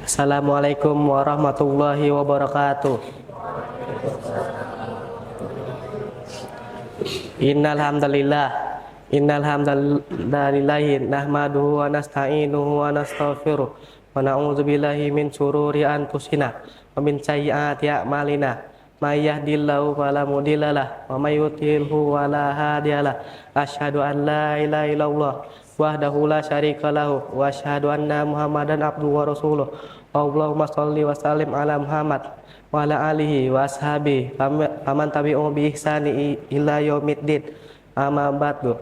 Assalamualaikum warahmatullahi wabarakatuh. Innal hamdalillahi nahmaduhu wa nasta'inuhu wa nastaghfiruh wa na'udzu billahi min syururi anfusina wa min sayyiati a'malina. May yahdihillahu fala mudhillalah wa may yudhlilhu fala hadiyalah. Asyhadu an la ilaha illallah wahdahu la syarika lahu wa asyhadu anna Muhammadan abduhu wa rasuluh. Allahumma shalli wa sallim ala Muhammad wa ala alihi wa ashabihi faman tabi'u bi ihsani ila yaumiddin. Amma ba'du.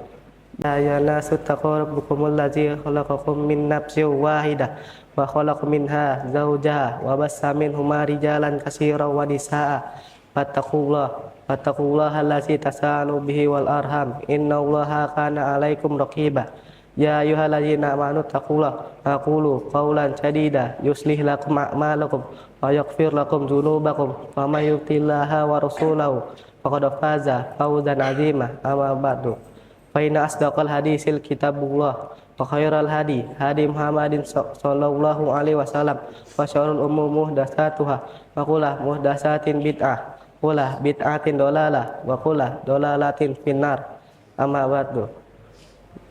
Ya nasu taqabbukumul ladzi khalaqakum min nafsin wahidah wa khalaqa minha zawjaha wa bassa minhuma rijalan katsiran wa nisaa. Fattaqullaha allazi tasaalu bihi wal arham innallaha kana 'alaikum raqiba. Ya ayyuhalladzina amanu taqullaha wa qulu qawlan sadida yuslih lakum a'malakum wa yaghfir lakum dzunubakum wa may yuti'illaha wa rasulahu faqad faza fawzan 'azima. Amma ba'du. Fa inna asdaqal hadisil kitabullah wa khairal hadi Muhammadin sallallahu alaihi wasallam wa syarrul umuri muhdatsatuha wa kullu muhdatsatin bid'ah wa bid'atin dolalah wa kullu dolalatin finnar. Amma ba'du.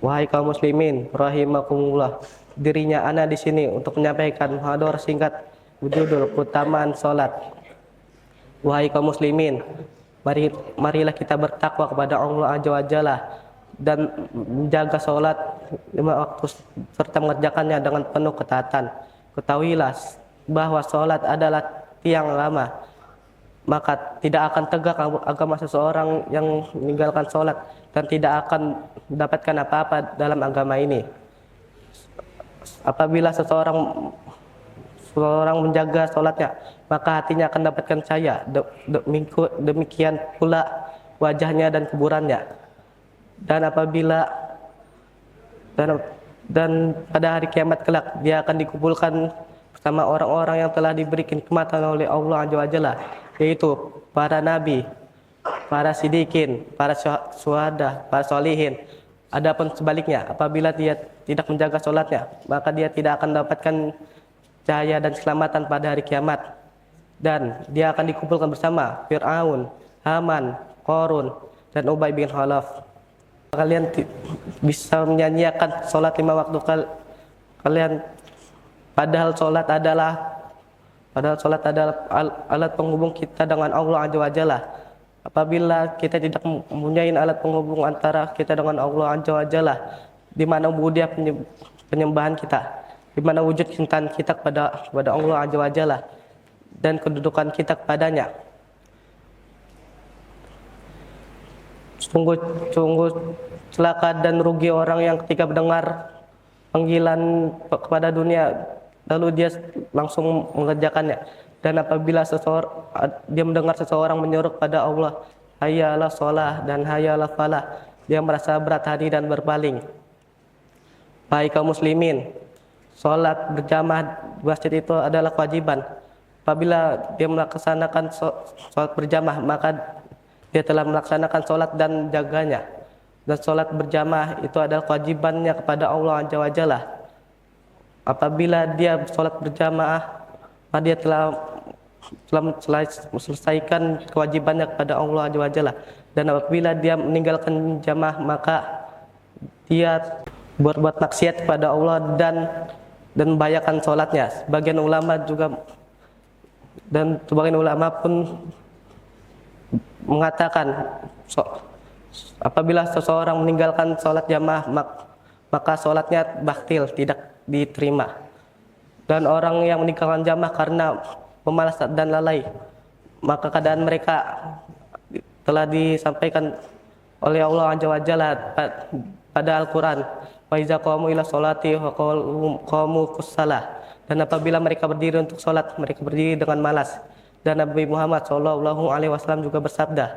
Wahai kaum muslimin rahimakumullah, dirinya ana di sini untuk menyampaikan muhadharah singkat berjudul keutamaan salat. Wahai kaum muslimin, marilah kita bertakwa kepada Allah Azza wa Jalla dan menjaga salat 5 waktu serta mengerjakannya dengan penuh ketaatan. Ketahuilah bahwa salat adalah tiang lama, maka tidak akan tegak agama seseorang yang meninggalkan salat dan tidak akan mendapatkan apa-apa dalam agama ini. Apabila seseorang menjaga salatnya, maka hatinya akan mendapatkan cahaya. Demikian pula wajahnya dan kuburannya. Dan apabila dan pada hari kiamat kelak dia akan dikumpulkan bersama orang-orang yang telah diberi kenikmatan oleh Allah Azza wa Jalla, yaitu para nabi, para sidikin, para syuhada, para solihin. Adapun sebaliknya, apabila dia tidak menjaga sholatnya, maka dia tidak akan mendapatkan cahaya dan keselamatan pada hari kiamat. Dan dia akan dikumpulkan bersama Fir'aun, Haman, Qarun, dan Ubay bin Khalaf. Kalian bisa menyanyiakan sholat 5 waktu kalian, padahal sholat adalah alat penghubung kita dengan Allah Azza wa Jalla. Apabila kita tidak mempunyai alat penghubung antara kita dengan Allah Azza wa Jalla, di mana ubudiyah penyembahan kita, di mana wujud cintaan kita kepada Allah Azza wa Jalla dan kedudukan kita kepadanya. Sungguh celaka dan rugi orang yang ketika mendengar panggilan kepada dunia lalu dia langsung mengerjakannya. Dan apabila dia mendengar seseorang menyeru kepada Allah, hayya 'alas shalah dan hayya 'alal falah, dia merasa berat hati dan berpaling. Baik kaum muslimin, salat berjamaah di masjid itu adalah kewajiban. Apabila dia melaksanakan salat berjamaah, maka dia telah melaksanakan salat dan jaganya. Dan salat berjamaah itu adalah kewajibannya kepada Allah Azza wa Jalla. Apabila dia salat berjamaah, maka dia telah selesaikan kewajibannya kepada Allah Azza wa Jalla. Dan apabila dia meninggalkan jamaah, maka dia berbuat maksiat kepada Allah dan membahayakan salatnya. Sebagian ulama pun mengatakan apabila seseorang meninggalkan salat jamaah, maka salatnya batil, tidak diterima. Dan orang yang meninggalkan jamaah karena pemalas dan lalai, maka keadaan mereka telah disampaikan oleh Allah Azza wa Jalla pada Al-Quran. Wa iza qamu ila sholati wa qamu kussalah. Dan apabila mereka berdiri untuk sholat, mereka berdiri dengan malas. Dan Nabi Muhammad SAW juga bersabda,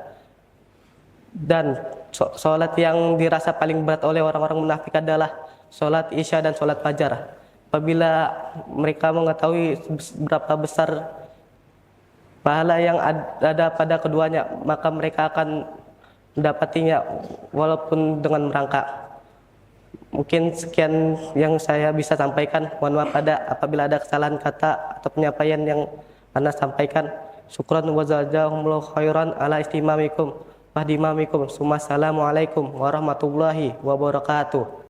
dan sholat yang dirasa paling berat oleh orang-orang munafik adalah sholat isya dan sholat fajar. Apabila mereka mengetahui berapa besar pahala yang ada pada keduanya, maka mereka akan mendapatinya walaupun dengan merangkak. Mungkin sekian yang saya bisa sampaikan. Mohon maaf apabila ada kesalahan kata atau penyampaian yang Anda sampaikan. Syukran wa jazakumullahu khairan ala istimamikum wa dimamikum. Assalamualaikum warahmatullahi wabarakatuh.